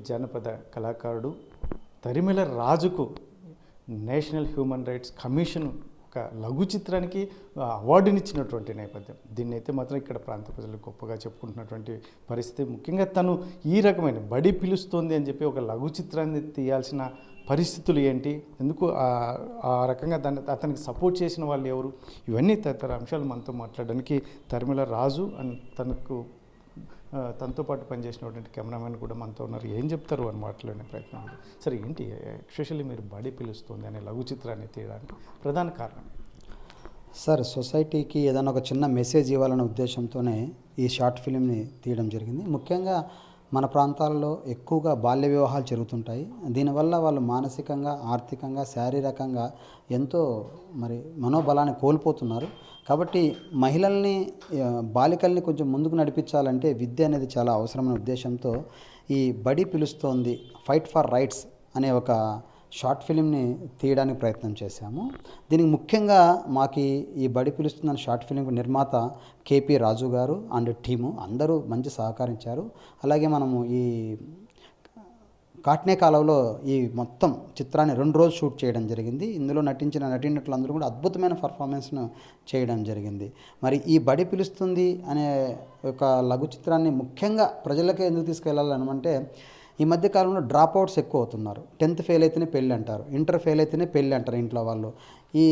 జానపద కళాకారుడు తరిమెల రాజుకు నేషనల్ హ్యూమన్ రైట్స్ కమిషన్ ఒక లఘు చిత్రానికి అవార్డునిచ్చినటువంటి నేపథ్యం. దీన్ని అయితే మాత్రం ఇక్కడ ప్రాంత ప్రజలు గొప్పగా చెప్పుకుంటున్నటువంటి పరిస్థితి. ముఖ్యంగా తను ఈ రకమైన బడి పిలుస్తోంది అని చెప్పి ఒక లఘు చిత్రాన్ని తీయాల్సిన పరిస్థితులు ఏంటి, ఎందుకు ఆ రకంగా అతనికి సపోర్ట్ చేసిన వాళ్ళు ఎవరు, ఇవన్నీ తదితర అంశాలు మనతో మాట్లాడడానికి తరిమెల రాజు అండ్ తనతో పాటు పనిచేసినటువంటి కెమెరామెన్ కూడా మనతో ఉన్నారు. ఏం చెప్తారు అని మాట్లాడే ప్రయత్నం. సరే, ఏంటి ఎస్పెషల్లీ మీరు బడి పిలుస్తుంది అనే లఘు చిత్రాన్ని తీయడానికి ప్రధాన కారణం? సార్, సొసైటీకి ఏదైనా ఒక చిన్న మెసేజ్ ఇవ్వాలనే ఉద్దేశంతోనే ఈ షార్ట్ ఫిలింని తీయడం జరిగింది. ముఖ్యంగా మన ప్రాంతాలలో ఎక్కువగా బాల్య వివాహాలు జరుగుతుంటాయి. దీనివల్ల వాళ్ళు మానసికంగా, ఆర్థికంగా, శారీరకంగా ఎంతో మనోబలాన్ని కోల్పోతున్నారు. కాబట్టి మహిళల్ని, బాలికల్ని కొంచెం ముందుకు నడిపించాలంటే విద్య అనేది చాలా అవసరమైన ఉద్దేశంతో ఈ బడి పిలుస్తోంది ఫైట్ ఫర్ రైట్స్ అనే ఒక షార్ట్ ఫిలింని తీయడానికి ప్రయత్నం చేశాము. దీనికి ముఖ్యంగా మాకు ఈ బడి పిలుస్తుందని షార్ట్ ఫిలిం నిర్మాత కేపీ రాజు గారు అండ్ టీము అందరూ మంచి సహకరించారు. అలాగే మనము ఈ కాట్నే కాలంలో ఈ మొత్తం చిత్రాన్ని 2 రోజులు షూట్ చేయడం జరిగింది. ఇందులో నటించిన నటీనటులందరూ కూడా అద్భుతమైన పర్ఫార్మెన్స్ను చేయడం జరిగింది. మరి ఈ బడి పిలుస్తుంది అనే ఒక లఘు చిత్రాన్ని ముఖ్యంగా ప్రజలకే ఎందుకు తీసుకెళ్ళాలనంటే, ఈ మధ్యకాలంలో డ్రాప్ అవుట్స్ ఎక్కువ అవుతున్నారు. 10th ఫెయిల్ అయితేనే పెళ్ళి అంటారు, ఇంటర్ ఫెయిల్ అయితేనే పెళ్ళి అంటారు ఇంట్లో వాళ్ళు. ఈ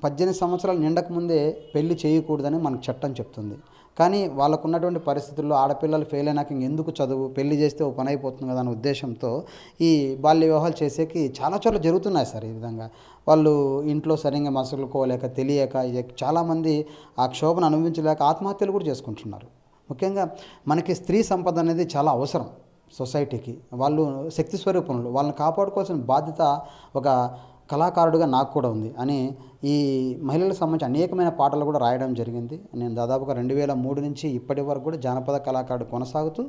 18 సంవత్సరాలు నిండకముందే పెళ్లి చేయకూడదని మనకు చట్టం చెప్తుంది. కానీ వాళ్ళకు ఉన్నటువంటి పరిస్థితుల్లో ఆడపిల్లలు ఫెయిల్ అయినాక ఎందుకు చదువు, పెళ్లి చేస్తే ఓ పని అయిపోతుంది కదా అనే ఉద్దేశంతో ఈ బాల్య వివాహాలు చేసేకి చాలా చోట్ల జరుగుతున్నాయి సార్. ఈ విధంగా వాళ్ళు ఇంట్లో సరిగ్గా మసులుకోలేక, తెలియక, చాలామంది ఆ క్షోభను అనుభవించలేక ఆత్మహత్యలు కూడా చేసుకుంటున్నారు. ముఖ్యంగా మనకి స్త్రీ సంపద అనేది చాలా అవసరం సొసైటీకి. వాళ్ళు శక్తి స్వరూపంలో, వాళ్ళని కాపాడుకోవాల్సిన బాధ్యత ఒక కళాకారుడిగా నాకు కూడా ఉంది అని ఈ మహిళలకు సంబంధించి అనేకమైన పాటలు కూడా రాయడం జరిగింది. నేను దాదాపుగా 2003 నుంచి ఇప్పటి వరకు కూడా జానపద కళాకారుడు కొనసాగుతూ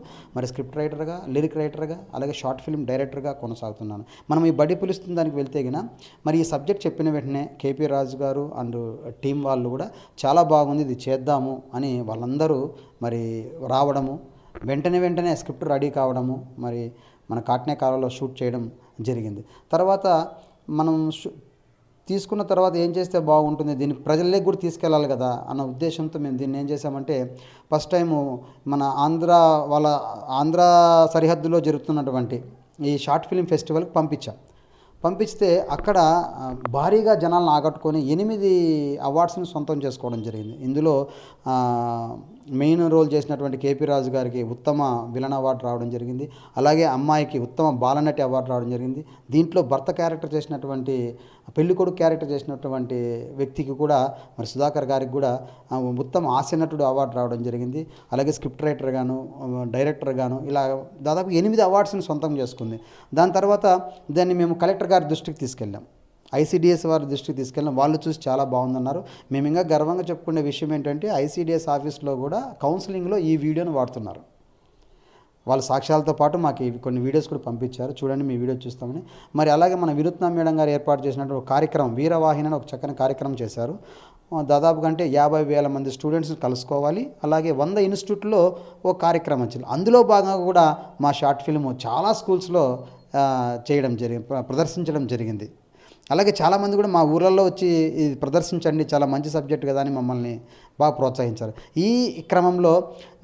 స్క్రిప్ట్ రైటర్గా, లిరిక్ రైటర్గా, అలాగే షార్ట్ ఫిల్మ్ డైరెక్టర్గా కొనసాగుతున్నాను. మనం ఈ బడి పిలుస్తుంది దానికి వెళ్తే ఈ సబ్జెక్ట్ చెప్పిన వెంటనే కేపీ రాజు గారు అండ్ టీం వాళ్ళు కూడా చాలా బాగుంది, ఇది చేద్దాము అని వాళ్ళందరూ రావడము, వెంటనే స్క్రిప్ట్ రెడీ కావడము, మన కాట్నే కాలంలో షూట్ చేయడం జరిగింది. తర్వాత మనం తీసుకున్న తర్వాత ఏం చేస్తే బాగుంటుంది, దీన్ని ప్రజల్లోకి కూడా తీసుకెళ్ళాలి కదా అన్న ఉద్దేశంతో మేము దీన్ని ఏం చేసామంటే, ఫస్ట్ టైము మన ఆంధ్ర సరిహద్దులో జరుగుతున్నటువంటి ఈ షార్ట్ ఫిలిం ఫెస్టివల్కి పంపిస్తే అక్కడ భారీగా జనాలను ఆకట్టుకొని 8 అవార్డ్స్ని సొంతం చేసుకోవడం జరిగింది. ఇందులో మెయిన్ రోల్ చేసినటువంటి కేపీ రాజు గారికి ఉత్తమ విలన్ అవార్డు రావడం జరిగింది. అలాగే అమ్మాయికి ఉత్తమ బాలనటి అవార్డు రావడం జరిగింది. దీంట్లో భర్త క్యారెక్టర్ చేసినటువంటి, పెళ్ళికొడుకు క్యారెక్టర్ చేసినటువంటి వ్యక్తికి కూడా సుధాకర్ గారికి కూడా ఉత్తమ హాస్యనటుడు అవార్డు రావడం జరిగింది. అలాగే స్క్రిప్ట్ రైటర్ గాను, డైరెక్టర్ గాను ఇలా దాదాపు 8 అవార్డ్స్ని సొంతం చేసుకుంది. దాని తర్వాత దాన్ని మేము కలెక్టర్ గారి దృష్టికి తీసుకెళ్ళాం, ఐసీడీఎస్ వారి దృష్టికి తీసుకెళ్ళాం. వాళ్ళు చూసి చాలా బాగుందన్నారు. మేము ఇంకా గర్వంగా చెప్పుకునే విషయం ఏంటంటే, ఐసీడీఎస్ ఆఫీస్లో కూడా కౌన్సిలింగ్లో ఈ వీడియోని వాడుతున్నారు. వాళ్ళ సాక్ష్యాలతో పాటు మాకు కొన్ని వీడియోస్ కూడా పంపించారు, చూడండి మీ వీడియో చూస్తామని. అలాగే మన వినూత్న మేడం గారు ఏర్పాటు చేసినటువంటి ఒక కార్యక్రమం, వీరవాహిని అని ఒక చక్కని కార్యక్రమం చేశారు. దాదాపుగా అంటే 50,000 మంది స్టూడెంట్స్ని కలుసుకోవాలి, అలాగే 100 ఇన్స్టిట్యూట్లో ఒక కార్యక్రమం వచ్చింది. అందులో భాగంగా కూడా మా షార్ట్ ఫిల్మ్ చాలా స్కూల్స్లో ప్రదర్శించడం జరిగింది. అలాగే చాలామంది కూడా మా ఊళ్ళల్లో వచ్చి ఇది ప్రదర్శించండి, చాలా మంచి సబ్జెక్ట్ కదా అని మమ్మల్ని బాగా ప్రోత్సహించారు. ఈ క్రమంలో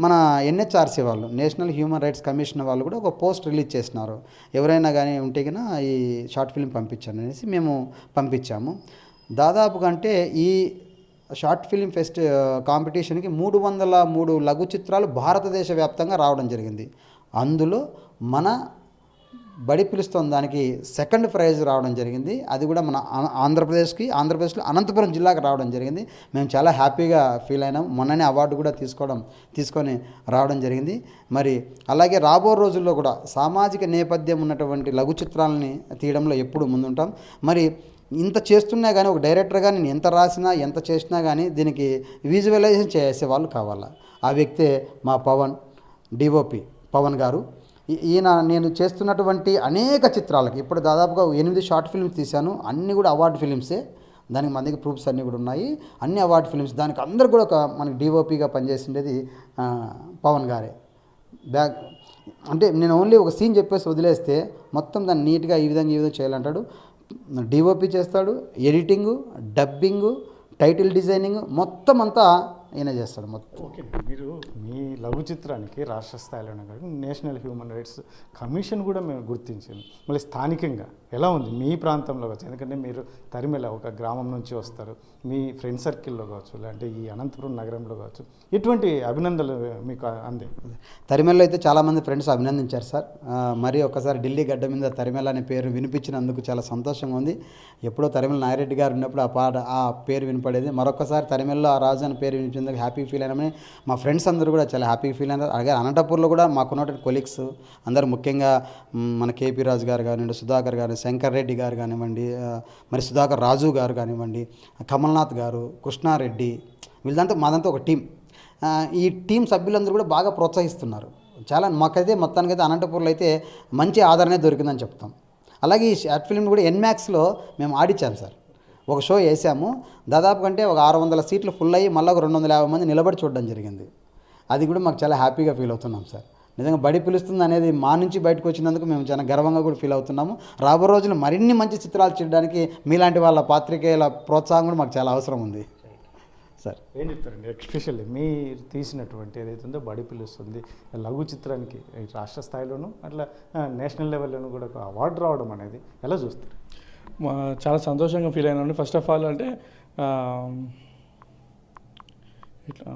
మన ఎన్హెచ్ఆర్సీ వాళ్ళు, నేషనల్ హ్యూమన్ రైట్స్ కమిషన్ వాళ్ళు కూడా ఒక పోస్ట్ రిలీజ్ చేసినారు. ఎవరైనా కానీ ఉంటే ఈ షార్ట్ ఫిల్మ్ పంపించండి అనేసి మేము పంపించాము. దాదాపుగా అంటే ఈ షార్ట్ ఫిల్మ్ కాంపిటీషన్కి 303 లఘు చిత్రాలు భారతదేశ వ్యాప్తంగా రావడం జరిగింది. అందులో మన బడి పిలుస్తోంది దానికి 2nd ప్రైజ్ రావడం జరిగింది. అది కూడా మన ఆంధ్రప్రదేశ్లో అనంతపురం జిల్లాకు రావడం జరిగింది. మేము చాలా హ్యాపీగా ఫీల్ అయినాం. మొన్ననే అవార్డు కూడా తీసుకొని రావడం జరిగింది. అలాగే రాబో రోజుల్లో కూడా సామాజిక నేపథ్యం ఉన్నటువంటి లఘు చిత్రాలని తీయడంలో ఎప్పుడు ముందుంటాం. ఇంత చేస్తున్నా కానీ ఒక డైరెక్టర్గా నేను ఎంత రాసినా, ఎంత చేసినా కానీ దీనికి విజువలైజేషన్ చేసే వాళ్ళు కావాలా. ఆ వ్యక్తే మా డిఓపి పవన్ గారు. నేను చేస్తున్నటువంటి అనేక చిత్రాలకి ఇప్పుడు దాదాపుగా 8 షార్ట్ ఫిల్మ్స్ తీశాను. అన్నీ కూడా అవార్డు ఫిలిమ్సే. దానికి మన దగ్గర ప్రూఫ్స్ అన్నీ కూడా ఉన్నాయి. అన్ని అవార్డు ఫిలిమ్స్. దానికి అందరు కూడా మనకి డిఓపిగా పనిచేసిండేది పవన్ గారే. అంటే నేను ఓన్లీ ఒక సీన్ చెప్పేసి వదిలేస్తే మొత్తం దాన్ని నీట్గా ఈ విధంగా చేయాలంటాడు. డిఓపి చేస్తాడు, ఎడిటింగు, డబ్బింగు, టైటిల్ డిజైనింగ్ మొత్తం అంతా ఈయన చేస్తాడు మొత్తం. ఓకే, మీరు మీ లఘు చిత్రానికి రాష్ట్ర స్థాయిలోనే కాదు నేషనల్ హ్యూమన్ రైట్స్ కమిషన్ కూడా మేము గుర్తించింది. మళ్ళీ స్థానికంగా ఎలా ఉంది మీ ప్రాంతంలో కావచ్చు, ఎందుకంటే మీరు తరిమెల ఒక గ్రామం నుంచి వస్తారు, మీ ఫ్రెండ్ సర్కిల్లో కావచ్చు, లేదంటే ఈ అనంతపురం నగరంలో కావచ్చు, ఎటువంటి అభినందనలు మీకు అందే? తరిమెల్లో అయితే చాలామంది ఫ్రెండ్స్ అభినందించారు సార్. మరి ఒకసారి ఢిల్లీ గడ్డ మీద తరిమెల అనే పేరు వినిపించినందుకు చాలా సంతోషంగా ఉంది. ఎప్పుడో తరిమెల నాగిరెడ్డి గారు ఉన్నప్పుడు ఆ పేరు వినపడేది. మరొకసారి తరిమెల్లో ఆ రాజు అనే పేరు వినిపించేందుకు హ్యాపీ ఫీల్ అయినామని మా ఫ్రెండ్స్ అందరూ కూడా చాలా హ్యాపీ ఫీల్ అయినారు. అలాగే అనంతపూర్లో కూడా మాకున్నటువంటి కొలీగ్స్ అందరూ, ముఖ్యంగా మన కేపీ రాజు గారు కానివ్వండి, సుధాకర్ గారు, శంకర్ రెడ్డి గారు కానివ్వండి, మరి సుధాకర్ రాజు గారు కానివ్వండి, కమల్నాథ్ గారు, కృష్ణారెడ్డి, వీళ్ళంతా మాదంతా ఒక టీం. ఈ టీం సభ్యులందరూ కూడా బాగా ప్రోత్సహిస్తున్నారు. చాలా మాకైతే మొత్తానికైతే అనంతపూర్లో అయితే మంచి ఆదరణ దొరికిందని చెప్తాం. అలాగే ఈ షార్ట్ ఫిల్మ్ కూడా ఎన్మాక్స్లో మేము ఆడిచ్చాం సార్. ఒక షో వేసాము, దాదాపు కంటే ఒక 600 సీట్లు ఫుల్ అయ్యి మళ్ళీ ఒక 250 మంది నిలబడి చూడడం జరిగింది. అది కూడా మాకు చాలా హ్యాపీగా ఫీల్ అవుతున్నాం సార్. నిజంగా బడి పిలుస్తుంది అనేది మా నుంచి బయటకు వచ్చినందుకు మేము చాలా గర్వంగా కూడా ఫీల్ అవుతున్నాము. రాబో రోజులు మరిన్ని మంచి చిత్రాలు చేయడానికి మీలాంటి వాళ్ళ పాత్రికేయుల ప్రోత్సాహం కూడా మాకు చాలా అవసరం ఉంది సార్. ఏం చెప్తారండి, ఎస్పెషల్లీ మీరు తీసినటువంటి ఏదైతే ఉందో బడి పిలుస్తుంది లఘు చిత్రానికి రాష్ట్ర స్థాయిలోనూ అట్లా నేషనల్ లెవెల్లోనూ కూడా ఒక అవార్డు రావడం అనేది ఎలా చూస్తారు? చాలా సంతోషంగా ఫీల్ అయినాను. ఫస్ట్ ఆఫ్ ఆల్ అంటే ఇట్లా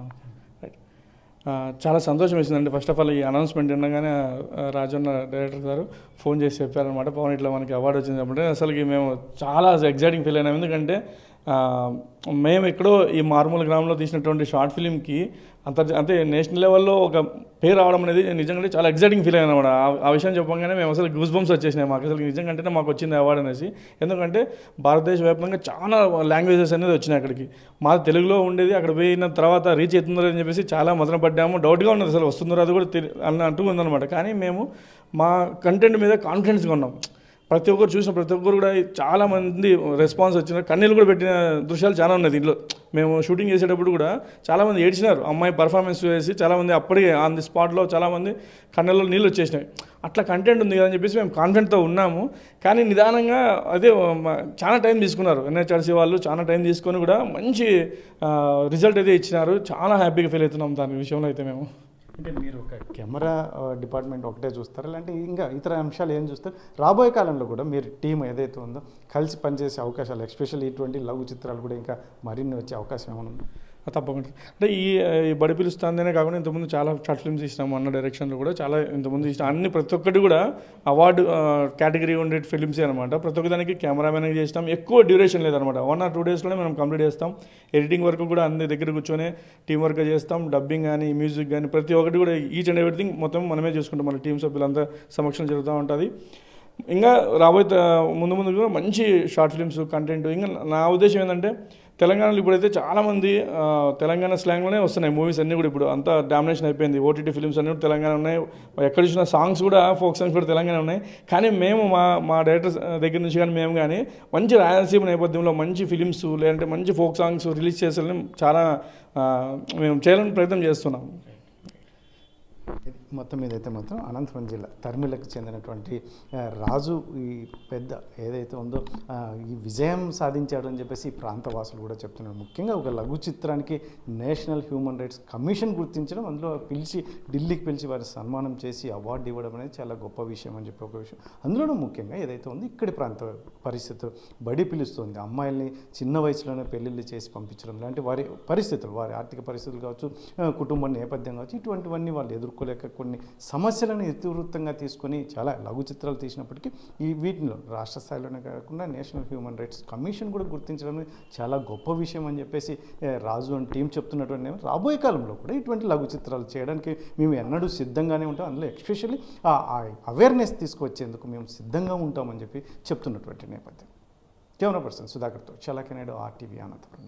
చాలా సంతోషం వేసిందండి. ఫస్ట్ ఆఫ్ ఆల్ ఈ అనౌన్స్మెంట్ వినగానే రాజన్న డైరెక్టర్ గారు ఫోన్ చేసి చెప్పారనమాట, పవన్ ఇట్లా మనకి అవార్డు వచ్చింది అంటే అసలుకి మేము చాలా ఎగ్జైటింగ్ ఫీల్ అయినాం. ఎందుకంటే మేము ఎక్కడో ఈ మారుమూల గ్రామంలో తీసినటువంటి షార్ట్ ఫిలింకి అంటే నేషనల్ లెవెల్లో ఒక పేరు రావడం అనేది నిజంగా చాలా ఎగ్జైటింగ్ ఫీల్ అయినా అనమాట. ఆ విషయం చెప్పగానే మేము అసలు గూస్ బంప్స్ వచ్చేసినాయి మాకు. అసలు నిజంగా మాకు వచ్చింది అవార్డు అనేసి. ఎందుకంటే భారతదేశ వ్యాప్తంగా చాలా లాంగ్వేజెస్ అనేది వచ్చినాయి అక్కడికి. మా తెలుగులో ఉండేది అక్కడ పోయిన తర్వాత రీచ్ అవుతుందో అని చెప్పేసి చాలా మదన పడ్డాము. డౌట్గా ఉన్నది అసలు వస్తుందో అది కూడా అంటూ ఉందన్నమాట. కానీ మేము మా కంటెంట్ మీద కాన్ఫిడెన్స్గా ఉన్నాం. ప్రతి ఒక్కరు చూసిన ప్రతి ఒక్కరు కూడా చాలామంది రెస్పాన్స్ వచ్చిన కన్నీళ్ళు కూడా పెట్టిన దృశ్యాలు చాలా ఉన్నాయి దీంట్లో. మేము షూటింగ్ చేసేటప్పుడు కూడా చాలామంది ఏడ్చినారు. అమ్మాయి పర్ఫార్మెన్స్ చేసి చాలామంది అప్పటికే ఆన్ ది స్పాట్లో చాలామంది కన్నీళ్ళలో నీళ్ళు వచ్చేసినాయి. అట్లా కంటెంట్ ఉంది కదని చెప్పేసి మేము కాన్ఫిడెంట్తో ఉన్నాము. కానీ నిదానంగా అదే చాలా టైం తీసుకున్నారు. ఎన్హెచ్ఆర్సీ వాళ్ళు చాలా టైం తీసుకొని కూడా మంచి రిజల్ట్ అయితే ఇచ్చినారు. చాలా హ్యాపీగా ఫీల్ అవుతున్నాం దాని విషయంలో అయితే మేము. అంటే మీరు ఒక కెమెరా డిపార్ట్మెంట్ ఒకటే చూస్తారా, లేదంటే ఇంకా ఇతర అంశాలు ఏం చూస్తారు? రాబోయే కాలంలో కూడా మీరు టీం ఏదైతే ఉందో కలిసి పనిచేసే అవకాశాలు, ఎస్పెషల్లీ ఇటువంటి లఘు చిత్రాలు కూడా ఇంకా మరిన్ని వచ్చే అవకాశం ఏమైనా ఉంది? తప్పకుండా. అంటే ఈ బడి పిలుస్తుందనే కాకుండా ఇంతకుముందు చాలా షార్ట్ ఫిల్మ్స్ ఇచ్చినాము అన్న డైరెక్షన్లో కూడా చాలా ఇంతకుముందు ఇచ్చిన అన్ని ప్రతి ఒక్కటి కూడా అవార్డు కేటగిరీ ఉండే ఫిల్మ్సే అనమాట. ప్రతి ఒక్కదానికి కెమెరామెన్ చేస్తాం. ఎక్కువ డ్యూరేషన్ లేదనమాట. 1 or 2 డేస్లోనే మనం కంప్లీట్ చేస్తాం. ఎడిటింగ్ వర్క్ కూడా అన్ని దగ్గర కూర్చొని టీం వర్క్ చేస్తాం. డబ్బింగ్ కానీ, మ్యూజిక్ కానీ ప్రతి ఒక్కటి కూడా ఈచ్ అండ్ ఎవ్రీథింగ్ మొత్తం మనమే చూసుకుంటాం. మన టీం సభ్యులంతా సమక్షం జరుగుతూ ఉంటుంది. ఇంకా రాబోయే ముందు కూడా మంచి షార్ట్ ఫిల్మ్స్ కంటెంట్. ఇంకా నా ఉద్దేశం ఏంటంటే తెలంగాణలో ఇప్పుడైతే చాలామంది తెలంగాణ స్లాంగ్లోనే వస్తున్నాయి మూవీస్ అన్నీ కూడా. ఇప్పుడు అంతా డామినేషన్ అయిపోయింది. ఓటీటీ ఫిల్మ్స్ అన్నీ కూడా తెలంగాణ ఉన్నాయి. ఎక్కడ చూసిన సాంగ్స్ కూడా ఫోక్ సాంగ్స్ కూడా తెలంగాణ ఉన్నాయి. కానీ మేము మా డైరెక్టర్స్ దగ్గర నుంచి కానీ మేము కానీ మంచి రాయలసీమ నేపథ్యంలో మంచి ఫిలిమ్స్ లేదంటే మంచి ఫోక్ సాంగ్స్ రిలీజ్ చేసేయాలని చాలా మేము చేయాలని ప్రయత్నం చేస్తున్నాం. మొత్తం మీదైతే మాత్రం అనంతపురం జిల్లా తరిమిలకు చెందినటువంటి రాజు ఈ పెద్ద ఏదైతే ఉందో ఈ విజయం సాధించాడు అని చెప్పేసి ఈ ప్రాంతవాసులు కూడా చెప్తున్నారు. ముఖ్యంగా ఒక లఘు చిత్రానికి నేషనల్ హ్యూమన్ రైట్స్ కమిషన్ గుర్తించడం, అందులో ఢిల్లీకి పిలిచి వారి సన్మానం చేసి అవార్డు ఇవ్వడం అనేది చాలా గొప్ప విషయం అని చెప్పి ఒక విషయం. అందులోనూ ముఖ్యంగా ఏదైతే ఉందో ఇక్కడి ప్రాంత పరిస్థితులు బడి పిలుస్తుంది, అమ్మాయిల్ని చిన్న వయసులోనే పెళ్ళిళ్ళు చేసి పంపించడం లాంటి వారి పరిస్థితులు, వారి ఆర్థిక పరిస్థితులు కావచ్చు, కుటుంబ నేపథ్యం కావచ్చు, ఇటువంటివన్నీ వాళ్ళు ఎదుర్కోలేక కొన్ని సమస్యలను ఇతివృత్తంగా తీసుకొని చాలా లఘు చిత్రాలు తీసినప్పటికీ వీటిలో రాష్ట్ర స్థాయిలోనే కాకుండా నేషనల్ హ్యూమన్ రైట్స్ కమిషన్ కూడా గుర్తించడం చాలా గొప్ప విషయం అని చెప్పేసి రాజు అని టీం చెప్తున్నటువంటి రాబోయే కాలంలో కూడా ఇటువంటి లఘు చిత్రాలు చేయడానికి మేము ఎన్నడూ సిద్ధంగానే ఉంటాం. అందులో ఎస్పెషల్లీ అవేర్నెస్ తీసుకొచ్చేందుకు మేము సిద్ధంగా ఉంటామని చెప్పి చెప్తున్నటువంటి నేపథ్యం. కెమెరా పర్సన్ సుధాకర్తో చలాకి నాయుడు, RTV అనంతపురం.